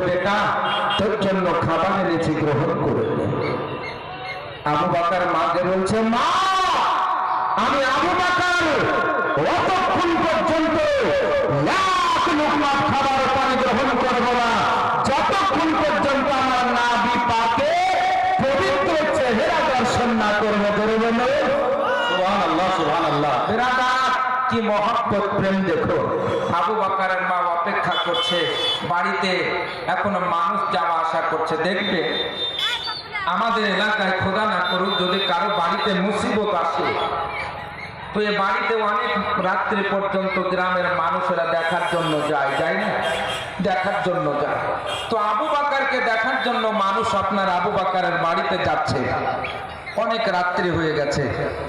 বেটা তোর জন্য খাবার এনেছি, গ্রহণ করে নে। আবু বকর মাকে বলছে, মা আমি আবু বকর অতক্ষণ পর্যন্ত লাখ লোকমা খাবার পানি গ্রহণ করবো না যতক্ষণ পর্যন্ত আমার নাবি পাকে পবিত্র চেহারা দর্শন না করবো। সুবহানাল্লাহ, সুবহানাল্লাহ। বিরাদার কি মহব্বত, প্রেম দেখো। আবু বকরের মা অপেক্ষা করছে বাড়িতে, এখনো মানুষ যাওয়া আসা করছে। দেখবে আমাদের এলাকায় খোদা না করুক যদি কারো বাড়িতে মুসিবত আসে তো এ বাড়িতে অনেক রাত্রি পর্যন্ত গ্রামের মানুষেরা দেখার জন্য যায় না, দেখার জন্য যায়। তো আবু বকরকে দেখার জন্য মানুষ আপনার আবু বকরের বাড়িতে যাচ্ছে। অনেক রাত্রি হয়ে গেছে,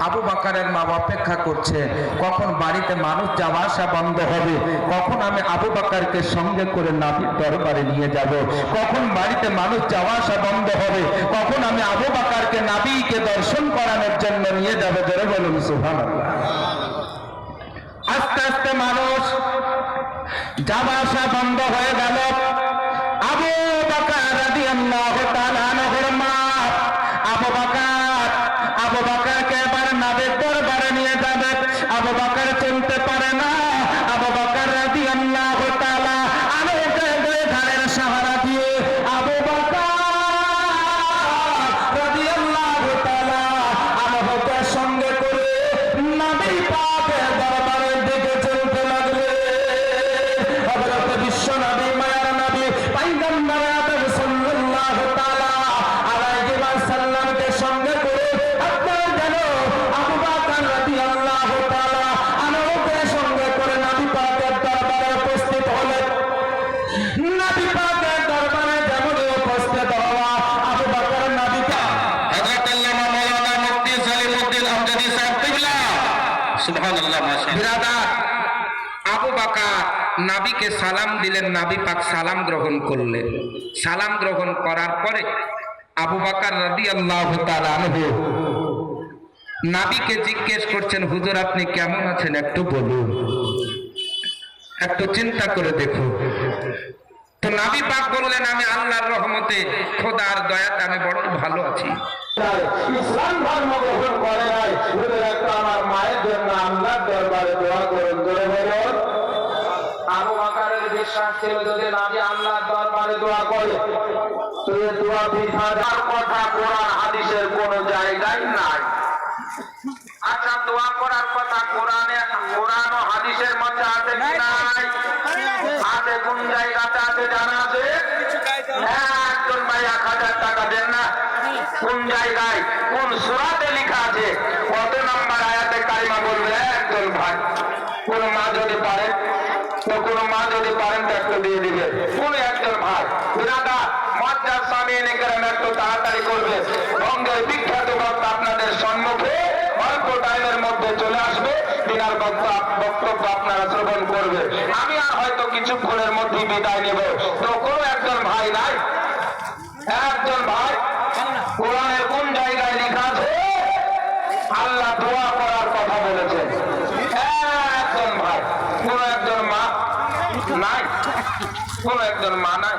আবু বকরের মা অপেক্ষা করছে কখন বাড়িতে মানুষ যাওয়া আসা বন্ধ হবে, কখন আমি আবু বকরকে সঙ্গে করে নবীর দরবারে নিয়ে যাব, কখন বাড়িতে মানুষ যাওয়া আসা বন্ধ হবে, কখন আমি আবু বকরকে নবীকে দর্শন করানোর জন্য নিয়ে যাব। জোরে বলুন সুবহানাল্লাহ। আস্তে আস্তে মানুষ যাওয়া আসা বন্ধ হয়ে গেল। আবু বকর রাদিয়াল্লাহু তাআলা আনহুর মা আবু বকরকে এবার নবীর দরবারে নিয়ে যাবে। আবু বকর চিনতে পারে না। আবু বকর রাদিয়াল্লাহু তাআলা আনহুকে দুই ঘাড়ের সাহারা দিয়ে আবু বকর রাদিয়াল্লাহু তাআলা আনহুকে সঙ্গে করে নবী পাকের দরবারের দিকে চলতে লাগলেন। হযরত বিশ্ব নবী, মায়ার নবী, পয়গম্বর আদম সাল্লাল্লাহু তাআলা আলাইহি ওয়াসাল্লামকে সঙ্গে করে আবু বকর নবীকে সালাম দিলেন, নবী পাক সালাম গ্রহণ করলেন। সালাম গ্রহণ করার পরে আবু বকর রাদিয়াল্লাহু তাআলা আনহু নবীকে জিজ্ঞেস করছেন, হুজুর আপনি কেমন আছেন একটু বলুন, একটু চিন্তা করে দেখুন। তো নবী পাক বললেন, আমি আল্লাহর রহমতে খোদার দয়াতে আমি বড় ভালো আছি। ইসলাম ধর্ম গ্রহণ করে নাই, একটা আমার মায়ের জন্য আল্লাহর দরবারে দোয়া করুন। করে বলুন। আবু বকরের বিশ্বাস ছিল যদি নবী আল্লাহর দরবারে দোয়া করে তো এই দোয়া বৃথা যাওয়ার কথা কোরআন হাদিসের কোন জায়গায় নাই। আচ্ছা, দোয়া করার কথা কোরআনে, কোরআন ও হাদিসের মধ্যে আছে কি নাই? আছে। কোন জায়গাতে আছে জানা আছে? একজন ভাই 1000 টাকা দেন না। কোন জায়গায়, কোন সূরাতে লেখা আছে? কত নম্বর আয়াতে কারিমা বলবে একজন ভাই? কোন মা যদি পারেন তো, কোন মা যদি পারেন তো একটু দিয়ে দিবে। কোন একজন ভাই বিরাদা মজ্জার সামিনে কেরাম একটু তাড়াতাড়ি করবে। বঙ্গের বিখ্যাত বক্তা আপনাদের সম্মুখে অল্প টাইমের মধ্যে চলে আসবে, তিনার বক্তব্য আপনারা শ্রবণ করবে। আমি আর হয়তো কিছুক্ষণের মধ্যে বিদায় নেব। তো কোন একজন ভাই নাই? একজন ভাই কোরআনের কোন জায়গায় লেখা আছে আল্লাহ দোয়া করার কথা বলেছেন? একজন ভাই, কোন একজন মা নাই? কোন একজন মা নাই?